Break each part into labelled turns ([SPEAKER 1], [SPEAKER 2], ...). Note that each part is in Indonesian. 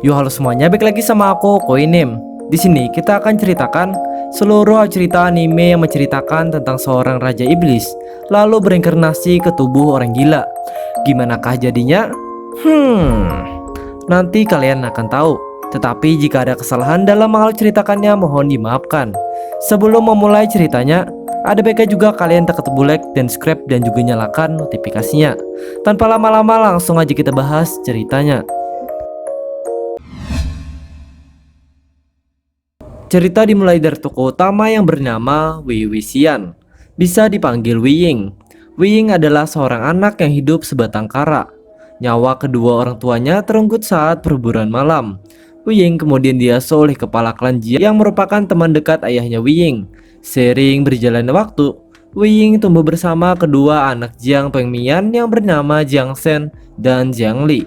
[SPEAKER 1] Yo halo semuanya, balik lagi sama aku Koinim. Di sini kita akan ceritakan seluruh cerita anime yang menceritakan tentang seorang raja iblis lalu berinkarnasi ke tubuh orang gila. Gimanakah jadinya? Nanti kalian akan tahu. Tetapi jika ada kesalahan dalam hal ceritakannya mohon dimaafkan. Sebelum memulai ceritanya, ada baiknya juga kalian tekan tombol like dan subscribe dan juga nyalakan notifikasinya. Tanpa lama-lama langsung aja kita bahas ceritanya. Cerita dimulai dari tokoh utama yang bernama Wei Wuxian, bisa dipanggil Wei Ying. Wei Ying adalah seorang anak yang hidup sebatang kara. Nyawa kedua orang tuanya terenggut saat perburuan malam. Wei Ying kemudian diasuh oleh kepala klan Jia yang merupakan teman dekat ayahnya Wei Ying. Seiring berjalannya waktu, Wei Ying tumbuh bersama kedua anak Jiang Pengmian yang bernama Jiang Shen dan Jiang Li.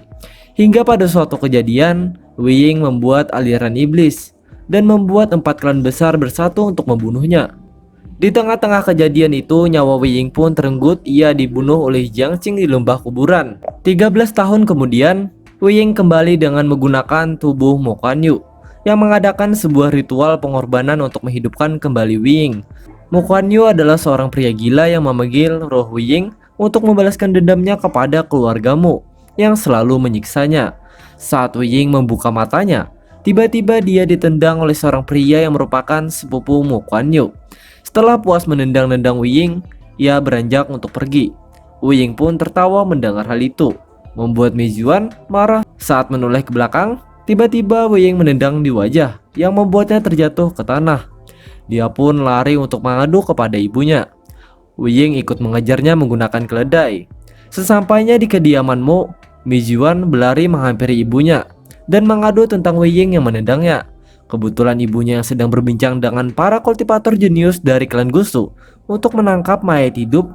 [SPEAKER 1] Hingga pada suatu kejadian, Wei Ying membuat aliran iblis dan membuat 4 klan besar bersatu untuk membunuhnya. Di tengah-tengah kejadian itu, nyawa Wei Ying pun terenggut. Ia dibunuh oleh Jiang Qing di lembah kuburan. 13 tahun kemudian, Wei Ying kembali dengan menggunakan tubuh Mo Kuan Yu yang mengadakan sebuah ritual pengorbanan untuk menghidupkan kembali Wei Ying. Mo Kuan Yu adalah seorang pria gila yang memanggil roh Wei Ying untuk membalaskan dendamnya kepada keluargamu yang selalu menyiksanya. Saat Wei Ying membuka matanya, tiba-tiba dia ditendang oleh seorang pria yang merupakan sepupu Mo Kuan Yu. Setelah puas menendang-nendang Wei Ying, ia beranjak untuk pergi. Wei Ying pun tertawa mendengar hal itu, membuat Mijuan marah. Saat menoleh ke belakang, tiba-tiba Wei Ying menendang di wajah yang membuatnya terjatuh ke tanah. Dia pun lari untuk mengadu kepada ibunya. Wei Ying ikut mengejarnya menggunakan keledai. Sesampainya di kediaman Mo, Mijuan berlari menghampiri ibunya dan mengadu tentang Wei Ying yang menendangnya. Kebetulan ibunya yang sedang berbincang dengan para kultivator jenius dari klan Gusu untuk menangkap mayat hidup.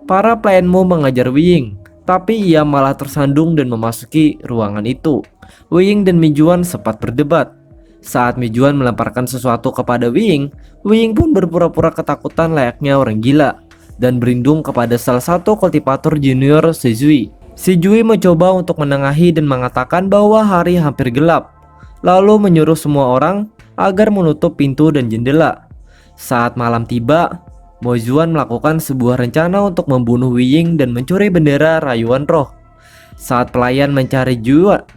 [SPEAKER 1] Para pelayanmu mengajar Wei Ying, tapi ia malah tersandung dan memasuki ruangan itu. Wei Ying dan Mijuan sempat berdebat. Saat Mijuan melemparkan sesuatu kepada Wei Ying pun berpura-pura ketakutan layaknya orang gila dan berlindung kepada salah satu kultivator junior Sejui. Sejui mencoba untuk menengahi dan mengatakan bahwa hari hampir gelap, lalu menyuruh semua orang agar menutup pintu dan jendela. Saat malam tiba, Mo Zuan melakukan sebuah rencana untuk membunuh Wei Ying dan mencuri bendera rayuan roh. Saat pelayan mencari Jiuan,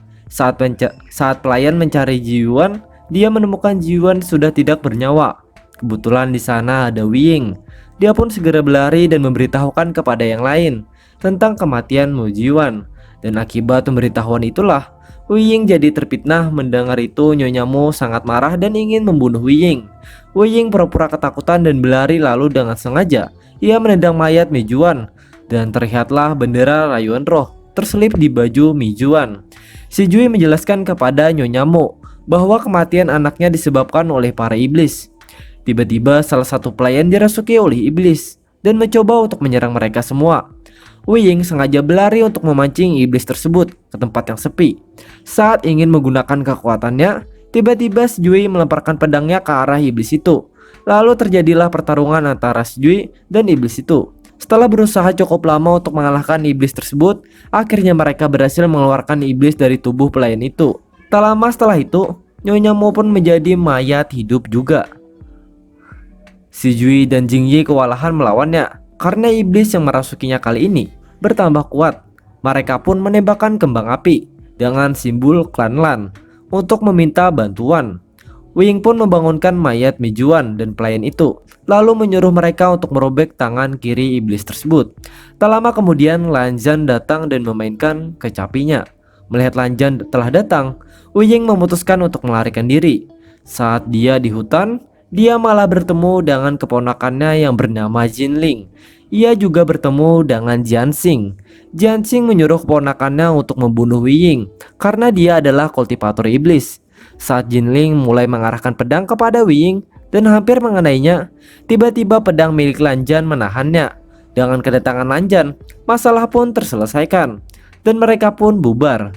[SPEAKER 1] dia menemukan Jiuan sudah tidak bernyawa. Kebetulan di sana ada Wei Ying. Dia pun segera berlari dan memberitahukan kepada yang lain tentang kematian Mo Jiuan. Dan akibat pemberitahuan itulah Wei Ying jadi terfitnah. Mendengar itu, Nyonya Mo sangat marah dan ingin membunuh Wei Ying. Wei Ying pura-pura ketakutan dan berlari, lalu dengan sengaja ia menendang mayat Mijuan dan terlihatlah bendera rayuan roh terselip di baju Mijuan. Sejui menjelaskan kepada Nyonya Mo bahwa kematian anaknya disebabkan oleh para iblis. Tiba-tiba salah satu pelayan dirasuki oleh iblis dan mencoba untuk menyerang mereka semua. Wei Ying sengaja berlari untuk memancing iblis tersebut ke tempat yang sepi. Saat ingin menggunakan kekuatannya, tiba-tiba Sejui melemparkan pedangnya ke arah iblis itu. Lalu terjadilah pertarungan antara Sejui dan iblis itu. Setelah berusaha cukup lama untuk mengalahkan iblis tersebut, akhirnya mereka berhasil mengeluarkan iblis dari tubuh pelayan itu. Tak lama setelah itu, Nyonya Mo pun menjadi mayat hidup juga. Sejui dan Jingyi kewalahan melawannya karena iblis yang merasukinya kali ini bertambah kuat. Mereka pun menembakkan kembang api dengan simbol klan Lan untuk meminta bantuan. Wei Ying pun membangunkan mayat Mijuan dan pelayan itu, lalu menyuruh mereka untuk merobek tangan kiri iblis tersebut. Tak lama kemudian Lan Zhan datang dan memainkan kecapinya. Melihat Lan Zhan telah datang, Wei Ying memutuskan untuk melarikan diri. Saat dia di hutan, dia malah bertemu dengan keponakannya yang bernama Jinling. Ia juga bertemu dengan Jianxing. Jianxing menyuruh keponakannya untuk membunuh Wei Ying karena dia adalah kultivator iblis. Saat Jinling mulai mengarahkan pedang kepada Wei Ying dan hampir mengenainya, tiba-tiba pedang milik Lan Zhan menahannya. Dengan kedatangan Lan Zhan, masalah pun terselesaikan dan mereka pun bubar.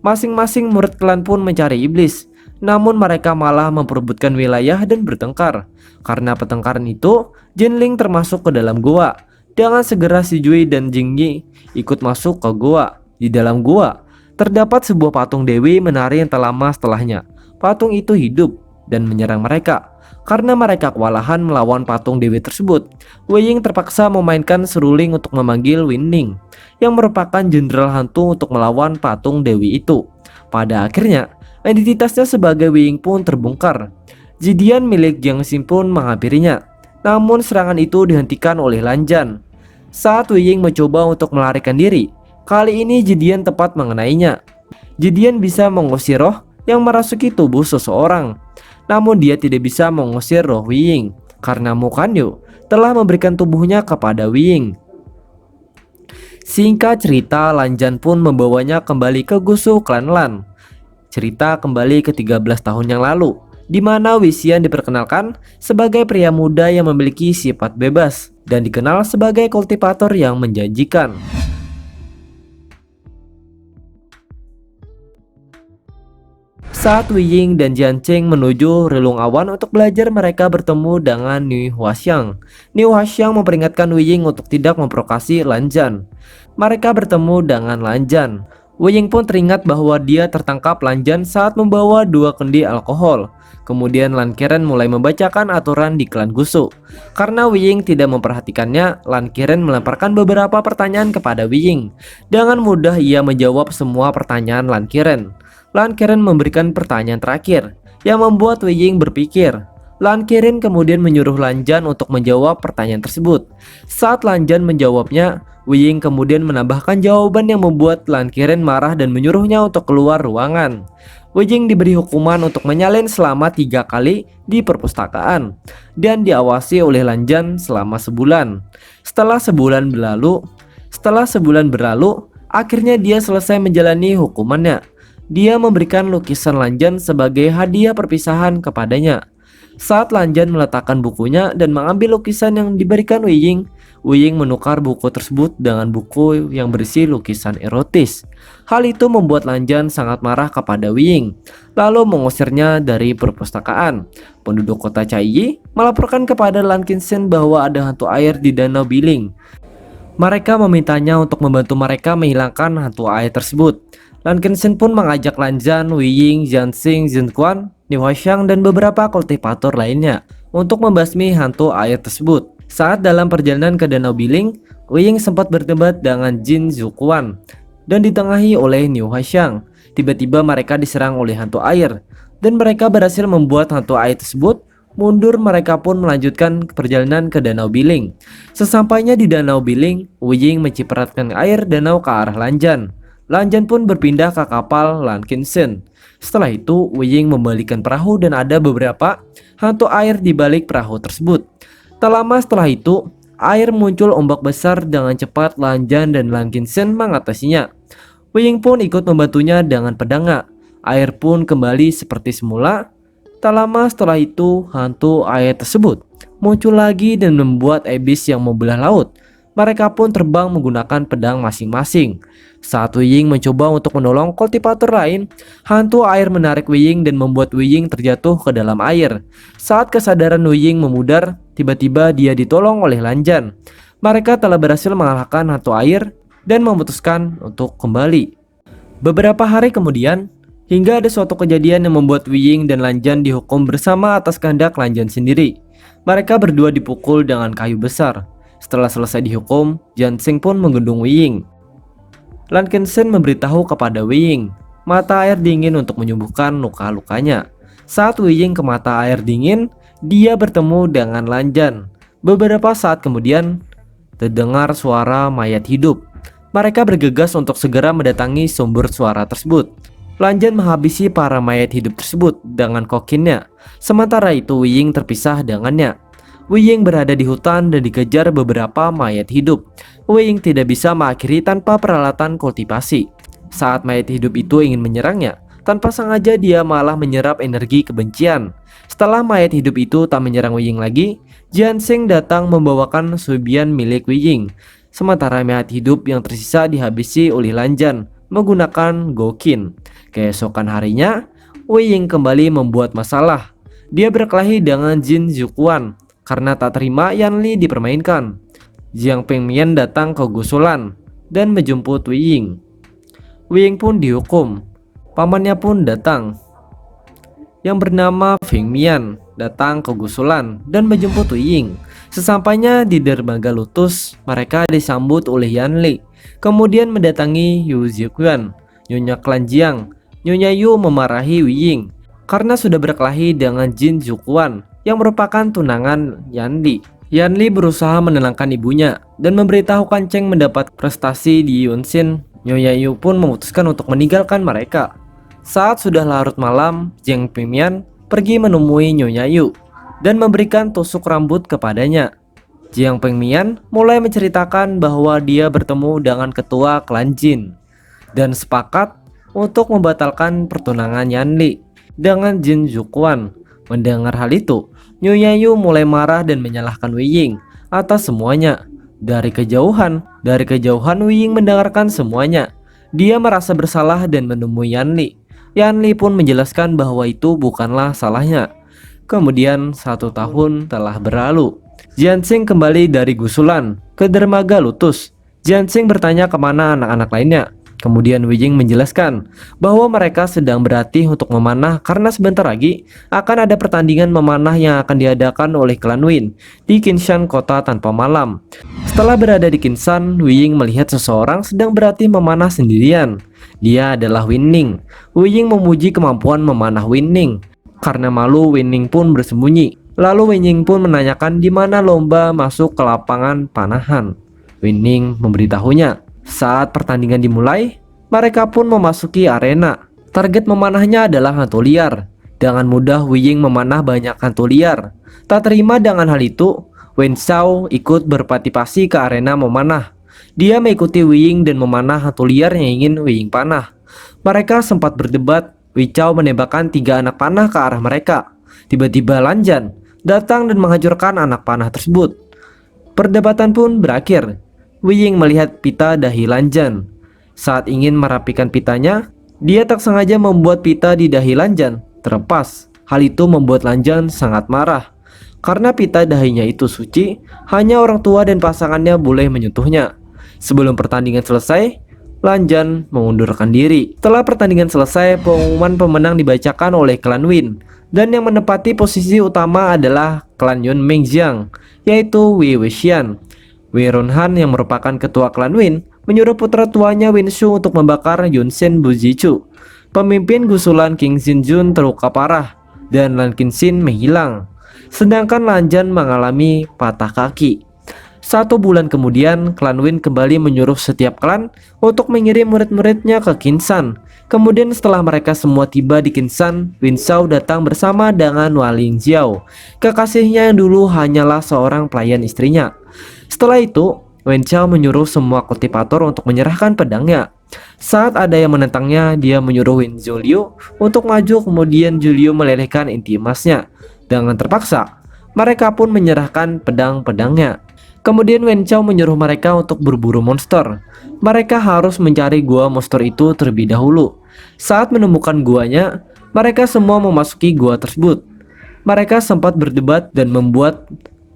[SPEAKER 1] Masing-masing murid klan pun mencari iblis. Namun mereka malah memperebutkan wilayah dan bertengkar. Karena pertengkaran itu, Jinling termasuk ke dalam gua. Dengan segera Sejui dan Jingyi ikut masuk ke gua. Di dalam gua Terdapat sebuah patung dewi menari yang tak lama setelahnya. Patung itu hidup dan menyerang mereka. Karena mereka kewalahan melawan patung dewi tersebut, Wei Ying terpaksa memainkan seruling untuk memanggil Winning, yang merupakan jenderal hantu untuk melawan patung dewi itu. Pada akhirnya, identitasnya sebagai Wei Ying pun terbongkar. Jidian milik Jiang Xin pun menghampirinya. Namun serangan itu dihentikan oleh Lan Zhan. Saat Wei Ying mencoba untuk melarikan diri, kali ini Jidian tepat mengenainya. Jidian bisa mengusir roh yang merasuki tubuh seseorang. Namun dia tidak bisa mengusir roh Wei Ying karena Mu Kanyu telah memberikan tubuhnya kepada Wei Ying. Singkat cerita, Lan Zhan pun membawanya kembali ke Gusu klan Lan. Cerita kembali ke 13 tahun yang lalu, di mana Wei Xian diperkenalkan sebagai pria muda yang memiliki sifat bebas dan dikenal sebagai kultivator yang menjanjikan. Saat Wei Ying dan Jian Cheng menuju relung awan untuk belajar, mereka bertemu dengan Ni Huaxiang. Ni Huaxiang memperingatkan Wei Ying untuk tidak memprovokasi Lan Zhan. Mereka bertemu dengan Lan Zhan. Wei Ying pun teringat bahwa dia tertangkap Lan Zhan saat membawa 2 kendi alkohol. Kemudian Lan Qiren mulai membacakan aturan di klan Gusu. Karena Wei Ying tidak memperhatikannya, Lan Qiren melemparkan beberapa pertanyaan kepada Wei Ying. Dengan mudah ia menjawab semua pertanyaan Lan Qiren. Lan Qiren memberikan pertanyaan terakhir yang membuat Wei Ying berpikir. Lan Qiren kemudian menyuruh Lan Zhan untuk menjawab pertanyaan tersebut. Saat Lan Zhan menjawabnya, Wei Ying kemudian menambahkan jawaban yang membuat Lan Qiren marah dan menyuruhnya untuk keluar ruangan. Wei Ying diberi hukuman untuk menyalin selama 3 kali di perpustakaan dan diawasi oleh Lan Zhan selama sebulan. Setelah sebulan berlalu, akhirnya dia selesai menjalani hukumannya. Dia memberikan lukisan Lan Zhan sebagai hadiah perpisahan kepadanya. Saat Lan Zhan meletakkan bukunya dan mengambil lukisan yang diberikan Wei Ying menukar buku tersebut dengan buku yang berisi lukisan erotis. Hal itu membuat Lan Zhan sangat marah kepada Wei Ying, lalu mengusirnya dari perpustakaan. Penduduk kota Chaiyi melaporkan kepada Lan Qingchen bahwa ada hantu air di Danau Biling. Mereka memintanya untuk membantu mereka menghilangkan hantu air tersebut. Lan Qingchen pun mengajak Lan Zhan, Wei Ying, Jian Xing, Zhen Quan, Ni Huaxiang, dan beberapa kultivator lainnya untuk membasmi hantu air tersebut. Saat dalam perjalanan ke Danau Biling, Wei Ying sempat berdebat dengan Jin Zuquan dan ditengahi oleh Ni Huaxiang. Tiba-tiba mereka diserang oleh hantu air dan mereka berhasil membuat hantu air tersebut mundur. Mereka pun melanjutkan perjalanan ke Danau Biling. Sesampainya di Danau Biling, Wei Ying mencipratkan air danau ke arah Lan Zhan. Lan Zhan pun berpindah ke kapal Lan Qingchen. Setelah itu, Wei Ying membalikan perahu dan ada beberapa hantu air di balik perahu tersebut. Tak lama setelah itu, air muncul ombak besar dengan cepat. Lan Zhan dan Lan Qingchen mengatasinya. Wei Ying pun ikut membantunya dengan pedangnya. Air pun kembali seperti semula. Tak lama setelah itu, hantu air tersebut muncul lagi dan membuat abyss yang membelah laut. Mereka pun terbang menggunakan pedang masing-masing. Saat Wei Ying mencoba untuk menolong kultivator lain, hantu air menarik Wei Ying dan membuat Wei Ying terjatuh ke dalam air. Saat kesadaran Wei Ying memudar, tiba-tiba dia ditolong oleh Lan Zhan. Mereka telah berhasil mengalahkan hantu air dan memutuskan untuk kembali. Beberapa hari kemudian, hingga ada suatu kejadian yang membuat Wei Ying dan Lan Zhan dihukum bersama atas kehendak Lan Zhan sendiri. Mereka berdua dipukul dengan kayu besar. Setelah selesai dihukum, Jian Xing pun menggendong Wei Ying. Lan Qingchen memberitahu kepada Wei Ying mata air dingin untuk menyembuhkan luka-lukanya. Saat Wei Ying ke mata air dingin, dia bertemu dengan Lan Zhan. Beberapa saat kemudian, terdengar suara mayat hidup. Mereka bergegas untuk segera mendatangi sumber suara tersebut. Lan Zhan menghabisi para mayat hidup tersebut dengan kokinnya. Sementara itu Wei Ying terpisah dengannya. Wei Ying berada di hutan dan dikejar beberapa mayat hidup. Wei Ying tidak bisa mengakhiri tanpa peralatan kultivasi. Saat mayat hidup itu ingin menyerangnya, tanpa sengaja dia malah menyerap energi kebencian. Setelah mayat hidup itu tak menyerang Wei Ying lagi, Jian Xing datang membawakan suibian milik Wei Ying. Sementara mayat hidup yang tersisa dihabisi oleh Lan Zhan menggunakan Gouqin. Keesokan harinya, Wei Ying kembali membuat masalah. Dia berkelahi dengan Jin Zuquan karena tak terima Yan Li dipermainkan. Jiang Pengmian datang ke Gusulan dan menjemput Wei Ying. Wei Ying pun dihukum. Pamannya pun datang, yang bernama Feng Mian, datang ke Gusulan dan menjemput Wei Ying. Sesampainya di dermaga Lotus, mereka disambut oleh Yan Li. Kemudian mendatangi Yu Zhiquan, nyonya klan Jiang. Nyonya Yu memarahi Wei Ying karena sudah berkelahi dengan Jin Zhuquan yang merupakan tunangan Yan Li. Yan Li berusaha menenangkan ibunya dan memberitahukan Cheng mendapat prestasi di Yunxin. Nyonya Yu pun memutuskan untuk meninggalkan mereka. Saat sudah larut malam, Jiang Pingmian pergi menemui Nyonya Yu dan memberikan tusuk rambut kepadanya. Jiang Pingmian mulai menceritakan bahwa dia bertemu dengan ketua klan Jin dan sepakat untuk membatalkan pertunangan Yan Li dengan Jin Zhuquan. Mendengar hal itu, Nyonya Yu mulai marah dan menyalahkan Wei Ying atas semuanya. Dari kejauhan Wei Ying mendengarkan semuanya. Dia merasa bersalah dan menemui Yan Li. Yan Li pun menjelaskan bahwa itu bukanlah salahnya. Kemudian 1 tahun telah berlalu. Jianxing kembali dari Gusulan ke dermaga Lotus. Jianxing bertanya kemana anak-anak lainnya. Kemudian Wei Ying menjelaskan bahwa mereka sedang berlatih untuk memanah karena sebentar lagi akan ada pertandingan memanah yang akan diadakan oleh klan Win di Qinshan, kota tanpa malam. Setelah berada di Qinshan, Wei Ying melihat seseorang sedang berlatih memanah sendirian. Dia adalah Wen Ning. Wei Ying memuji kemampuan memanah Wen Ning. Karena malu, Wen Ning pun bersembunyi. Lalu Wen Ning pun menanyakan di mana lomba masuk ke lapangan panahan. Wen Ning memberitahunya. Saat pertandingan dimulai, mereka pun memasuki arena. Target memanahnya adalah hantu liar. Dengan mudah Wei Ying memanah banyak hantu liar. Tak terima dengan hal itu, Wen Xiao ikut berpartisipasi ke arena memanah. Dia mengikuti Wei Ying dan memanah hantu liar yang ingin Wei Ying panah. Mereka sempat berdebat. Wei Xiao menembakkan 3 anak panah ke arah mereka. Tiba-tiba Lan Zhan datang dan menghancurkan anak panah tersebut. Perdebatan pun berakhir. Wei Ying melihat pita dahi Lan Zhan. Saat ingin merapikan pitanya, dia tak sengaja membuat pita di dahi Lan Zhan terlepas. Hal itu membuat Lan Zhan sangat marah. Karena pita dahinya itu suci, hanya orang tua dan pasangannya boleh menyentuhnya. Sebelum pertandingan selesai, Lan Zhan mengundurkan diri. Setelah pertandingan selesai, pengumuman pemenang dibacakan oleh klan Win. Dan yang menempati posisi utama adalah klan Yun Mengjiang, yaitu Wei Wuxian. Wei Runhan yang merupakan ketua klan Win menyuruh putra tuanya Wen Shu untuk membakar Yunsen Buzichu. Pemimpin Gusulan King Xinjun terluka parah dan Lan Qinxin menghilang. Sedangkan Lan Zhan mengalami patah kaki. 1 bulan kemudian, klan Win kembali menyuruh setiap klan untuk mengirim murid-muridnya ke Qinshan. Kemudian setelah mereka semua tiba di Qinshan, Wen Xiao datang bersama dengan Wali Xiao. Kekasihnya yang dulu hanyalah seorang pelayan istrinya. Setelah itu, Wen Xiao menyuruh semua kultivator untuk menyerahkan pedangnya. Saat ada yang menentangnya, dia menyuruh Wen Zhongliu untuk maju, kemudian Zhongliu melelehkan inti emasnya. Dengan terpaksa, mereka pun menyerahkan pedang-pedangnya. Kemudian Wen Xiao menyuruh mereka untuk berburu monster. Mereka harus mencari gua monster itu terlebih dahulu. Saat menemukan guanya, mereka semua memasuki gua tersebut. Mereka sempat berdebat dan membuat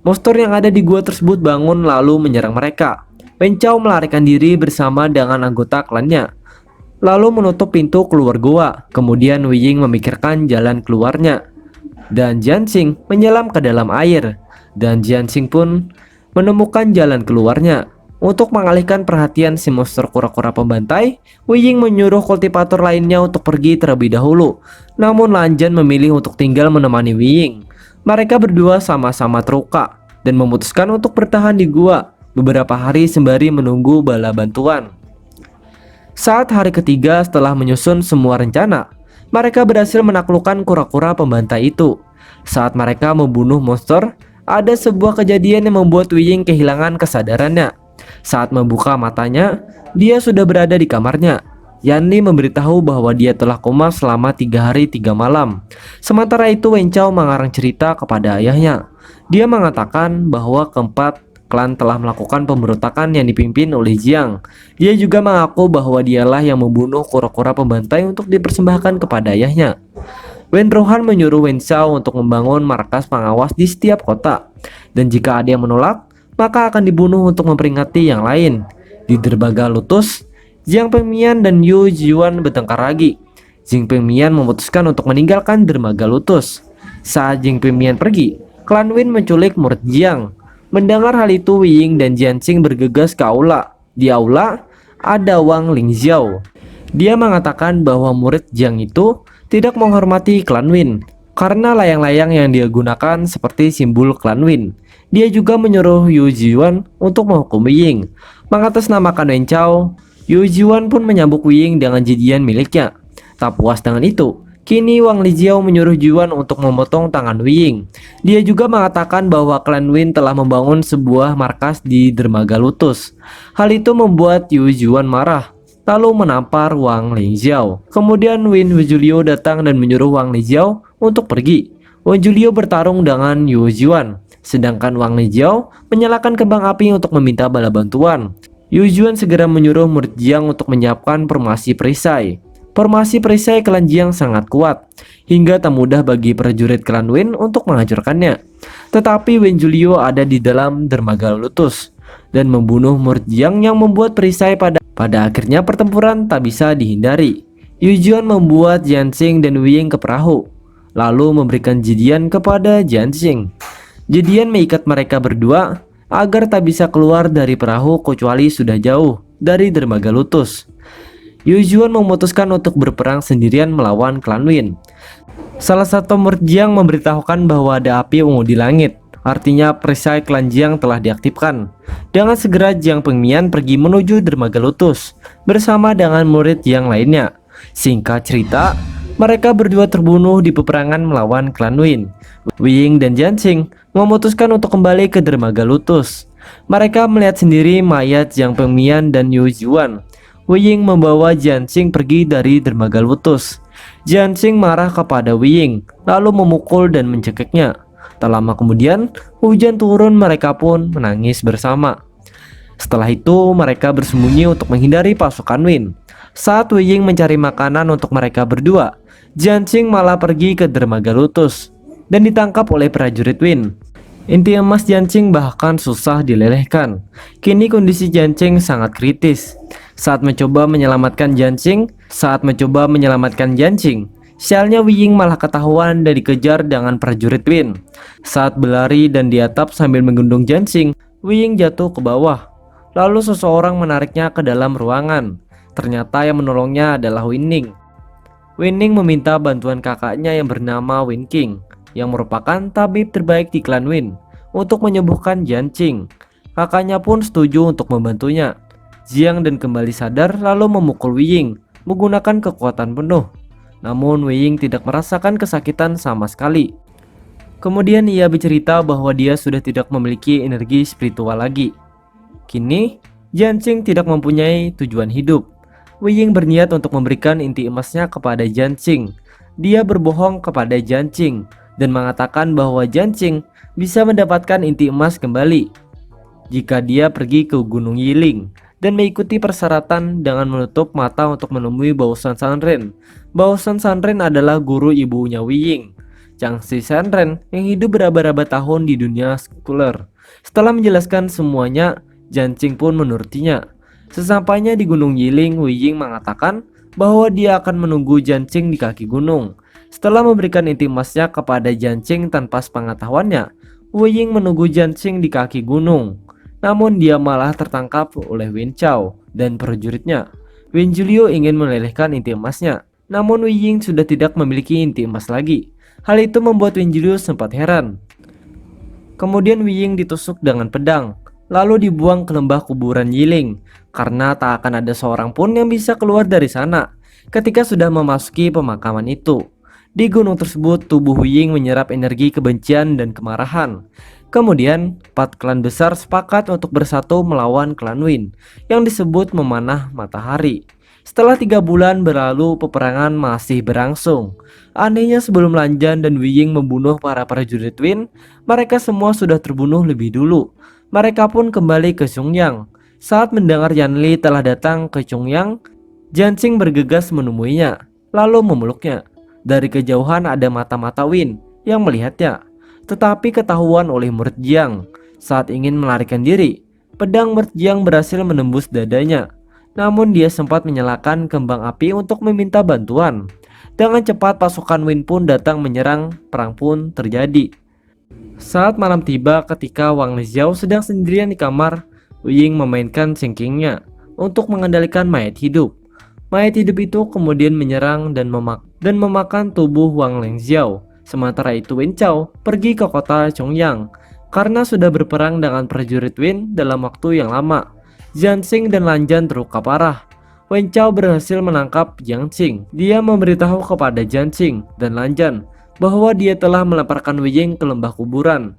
[SPEAKER 1] monster yang ada di gua tersebut bangun lalu menyerang mereka. Wen Xiao melarikan diri bersama dengan anggota klannya, lalu menutup pintu keluar gua. Kemudian Wei Ying memikirkan jalan keluarnya, dan Jianxing menyelam ke dalam air. Dan Jianxing pun menemukan jalan keluarnya. Untuk mengalihkan perhatian si monster kura-kura pembantai, Wei Ying menyuruh kultivator lainnya untuk pergi terlebih dahulu. Namun Lan Zhan memilih untuk tinggal menemani Wei Ying. Mereka berdua sama-sama terluka dan memutuskan untuk bertahan di gua beberapa hari sembari menunggu bala bantuan. Saat hari ketiga setelah menyusun semua rencana, mereka berhasil menaklukkan kura-kura pembantai itu. Saat mereka membunuh monster, ada sebuah kejadian yang membuat Wei Ying kehilangan kesadarannya. Saat membuka matanya, dia sudah berada di kamarnya. Yan Li memberitahu bahwa dia telah koma selama 3 hari 3 malam. Sementara itu Wen Xiao mengarang cerita kepada ayahnya. Dia mengatakan bahwa keempat klan telah melakukan pemberontakan yang dipimpin oleh Jiang. Dia juga mengaku bahwa dialah yang membunuh kura-kura pembantai untuk dipersembahkan kepada ayahnya. Wen Rohan menyuruh Wen Xiao untuk membangun markas pengawas di setiap kota. Dan jika ada yang menolak, maka akan dibunuh untuk memperingati yang lain. Di dermaga Lotus, Jiang Pengmian dan Yu Jiwan bertengkar lagi. Jiang Pengmian memutuskan untuk meninggalkan dermaga Lotus. Saat Jiang Pengmian pergi, klan Win menculik murid Jiang. Mendengar hal itu, Wei Ying dan Jianqing bergegas ke aula. Di aula ada Wang Lingxiao. Dia mengatakan bahwa murid Jiang itu tidak menghormati klan Win karena layang-layang yang dia gunakan seperti simbol klan Win. Dia juga menyuruh Yu Jiwan untuk menghukum Wei Ying. Mengatasnamakan Wen Chao, Yu Jiwan pun menyambuk Wei Ying dengan jijian miliknya. Tak puas dengan itu, kini Wang Lijiao menyuruh Jiwan untuk memotong tangan Wei Ying. Dia juga mengatakan bahwa klan Win telah membangun sebuah markas di dermaga Lotus. Hal itu membuat Yu Jiwan marah, lalu menampar Wang Lijiao. Kemudian Wen Julio datang dan menyuruh Wang Lijiao untuk pergi. Wen Julio bertarung dengan Yu Jiwan, sedangkan Wang Lijiao menyalakan kembang api untuk meminta bala bantuan. Yu Jiwan segera menyuruh murid Jiang untuk menyiapkan formasi perisai. Formasi perisai klan Jiang sangat kuat, hingga tak mudah bagi prajurit klan Win untuk menghancurkannya. Tetapi Wen Julio ada di dalam dermaga Lotus dan membunuh murid Jiang yang membuat perisai pada akhirnya pertempuran tak bisa dihindari. Yu Jian membuat Jianqing dan Wei Ying ke perahu, lalu memberikan jidian kepada Jianqing. Jidian mengikat mereka berdua agar tak bisa keluar dari perahu kecuali sudah jauh dari dermaga Lotus. Yu Jian memutuskan untuk berperang sendirian melawan klan Win. Salah satu murid Jiang memberitahukan bahwa ada api ungu di langit. Artinya perisai klan Jiang telah diaktifkan. Dengan segera Jiang Pengmian pergi menuju dermaga Lotus bersama dengan murid yang lainnya. Singkat cerita, mereka berdua terbunuh di peperangan melawan klan Win. Wei Ying dan Jianqing memutuskan untuk kembali ke dermaga Lotus. Mereka melihat sendiri mayat Jiang Pengmian dan Yu Jiwan. Wei Ying membawa Jianqing pergi dari dermaga Lotus. Jianqing marah kepada Wei Ying, lalu memukul dan mencekiknya. Tak lama kemudian, hujan turun, mereka pun menangis bersama. Setelah itu, mereka bersembunyi untuk menghindari pasukan Win. Saat Wei Ying mencari makanan untuk mereka berdua, Jianqing malah pergi ke dermaga Lotus dan ditangkap oleh prajurit Win. Inti emas Jianqing bahkan susah dilelehkan. Kini kondisi Jianqing sangat kritis. Saat mencoba menyelamatkan Jianqing, sialnya Wei Ying malah ketahuan dan dikejar dengan prajurit Win. Saat berlari dan di atap sambil menggendong Jianqing, Wei Ying jatuh ke bawah. Lalu seseorang menariknya ke dalam ruangan. Ternyata yang menolongnya adalah Wen Ning. Wen Ning meminta bantuan kakaknya yang bernama Wen Qing, yang merupakan tabib terbaik di klan Win, untuk menyembuhkan Jianqing. Kakaknya pun setuju untuk membantunya. Jiang dan kembali sadar lalu memukul Wei Ying menggunakan kekuatan penuh. Namun Wei Ying tidak merasakan kesakitan sama sekali. Kemudian ia bercerita bahwa dia sudah tidak memiliki energi spiritual lagi. Kini Jianqing tidak mempunyai tujuan hidup. Wei Ying berniat untuk memberikan inti emasnya kepada Jianqing. Dia berbohong kepada Jianqing dan mengatakan bahwa Jianqing bisa mendapatkan inti emas kembali jika dia pergi ke Gunung Yiling dan mengikuti persyaratan dengan menutup mata untuk menemui Baoshan Sanren. Baoshan Sanren adalah guru ibunya Wei Ying, Changxi Sanren, yang hidup berabad-abad tahun di dunia sekuler. Setelah menjelaskan semuanya, Jianqing pun menurutinya. Sesampainya di Gunung Yiling, Wei Ying mengatakan bahwa dia akan menunggu Jianqing di kaki gunung. Setelah memberikan inti emasnya kepada Jianqing tanpa sepengetahuannya, Wei Ying menunggu Jianqing di kaki gunung. Namun dia malah tertangkap oleh Wen Chao dan prajuritnya. Wen Julio ingin melelehkan inti emasnya, namun Wei Ying sudah tidak memiliki inti emas lagi. Hal itu membuat Wen Julio sempat heran. Kemudian Wei Ying ditusuk dengan pedang, lalu dibuang ke lembah kuburan Yiling, karena tak akan ada seorang pun yang bisa keluar dari sana ketika sudah memasuki pemakaman itu. Di gunung tersebut, tubuh Wei Ying menyerap energi kebencian dan kemarahan. Kemudian, 4 klan besar sepakat untuk bersatu melawan klan Win yang disebut memanah matahari. Setelah 3 bulan berlalu, peperangan masih berlangsung. Anehnya, sebelum Lan Zhan dan Wei Ying membunuh para prajurit Win, mereka semua sudah terbunuh lebih dulu. Mereka pun kembali ke Xiongyang. Saat mendengar Yan Li telah datang ke Xiongyang, Jianqing bergegas menemuinya, lalu memeluknya. Dari kejauhan ada mata-mata Win yang melihatnya. Tetapi ketahuan oleh murid Jiang. Saat ingin melarikan diri, pedang murid Jiang berhasil menembus dadanya. namun dia sempat menyalakan kembang api untuk meminta bantuan. Dengan cepat pasukan Win pun datang menyerang, perang pun terjadi. Saat malam tiba ketika Wang Lijiao sedang sendirian di kamar, Ying memainkan cengkingnya untuk mengendalikan mayat hidup. Mayat hidup itu kemudian menyerang dan memakan tubuh Wang Lijiao. Sementara itu Wen Chao pergi ke kota Chongyang karena sudah berperang dengan prajurit Win dalam waktu yang lama. Jiang Xing dan Lan Zhan terluka parah. Wen Chao berhasil menangkap Jiang Xing. Dia memberitahu kepada Jiang Xing dan Lan Zhan bahwa dia telah melemparkan Wei Ying ke lembah kuburan.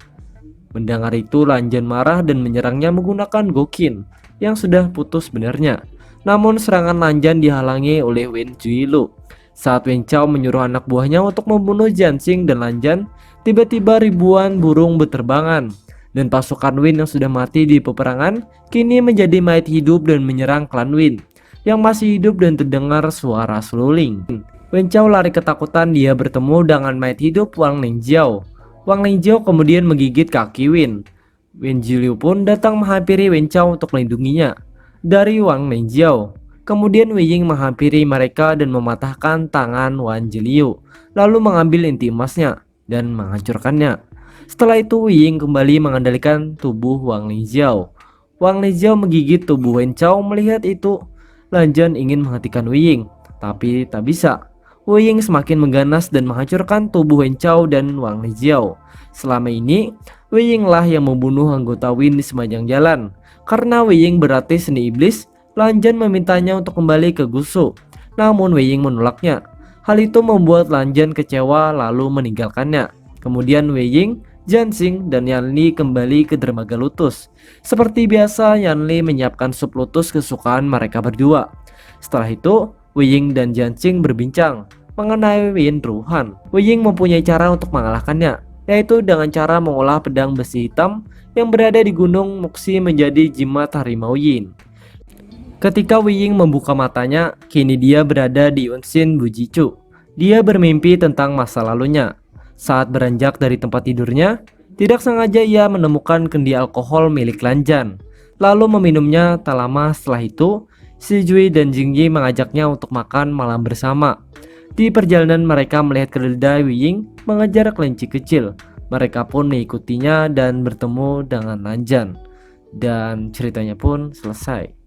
[SPEAKER 1] Mendengar itu, Lan Zhan marah dan menyerangnya menggunakan Gokin yang sudah putus sebenarnya. Namun serangan Lan Zhan dihalangi oleh Wen Juilu. Saat Wen Chao menyuruh anak buahnya untuk membunuh Jiang Xing dan Lan Zhan, tiba-tiba ribuan burung berterbangan dan pasukan Win yang sudah mati di peperangan kini menjadi mayat hidup dan menyerang klan Win yang masih hidup dan terdengar suara seruling. Wen Chao lari ketakutan, dia bertemu dengan mayat hidup Wang Lingjiao. Wang Lingjiao kemudian menggigit kaki Win. Wen Jiliu pun datang menghampiri Wen Chao untuk melindunginya dari Wang Lingjiao. Kemudian Wei Ying menghampiri mereka dan mematahkan tangan Wan Jiliu, lalu mengambil inti emasnya dan menghancurkannya. Setelah itu Wei Ying kembali mengendalikan tubuh Wang Lingjiao. Wang Lingjiao menggigit tubuh Wen Chao. Melihat itu, Lan Zhan ingin menghentikan Wei Ying, tapi tak bisa. Wei Ying semakin mengganas dan menghancurkan tubuh Wen Chao dan Wang Lingjiao. Selama ini, Wei Ying lah yang membunuh anggota Win di sepanjang jalan. Karena Wei Ying berarti seni iblis, Lan Zhan memintanya untuk kembali ke Gusu. Namun Wei Ying menolaknya. Hal itu membuat Lan Zhan kecewa lalu meninggalkannya. Kemudian Wei Ying, Jiang Xing, dan Yan Li kembali ke dermaga Lotus. Seperti biasa, Yan Li menyiapkan sup lotus kesukaan mereka berdua. Setelah itu, Wei Ying dan Jiang Xing berbincang mengenai Yin Ruhan. Wei Ying mempunyai cara untuk mengalahkannya, yaitu dengan cara mengolah pedang besi hitam yang berada di Gunung Muxi menjadi jimat harimau Yin. Ketika Wei Ying membuka matanya, kini dia berada di Unshin Bujicu. Dia bermimpi tentang masa lalunya. Saat beranjak dari tempat tidurnya, tidak sengaja ia menemukan kendi alkohol milik Lan Zhan, lalu meminumnya. Tak lama setelah itu, Si Jui dan Jing Yi mengajaknya untuk makan malam bersama. Di perjalanan mereka melihat keledai Wei Ying mengejar kelinci kecil. Mereka pun mengikutinya dan bertemu dengan Lan Zhan. Dan ceritanya pun selesai.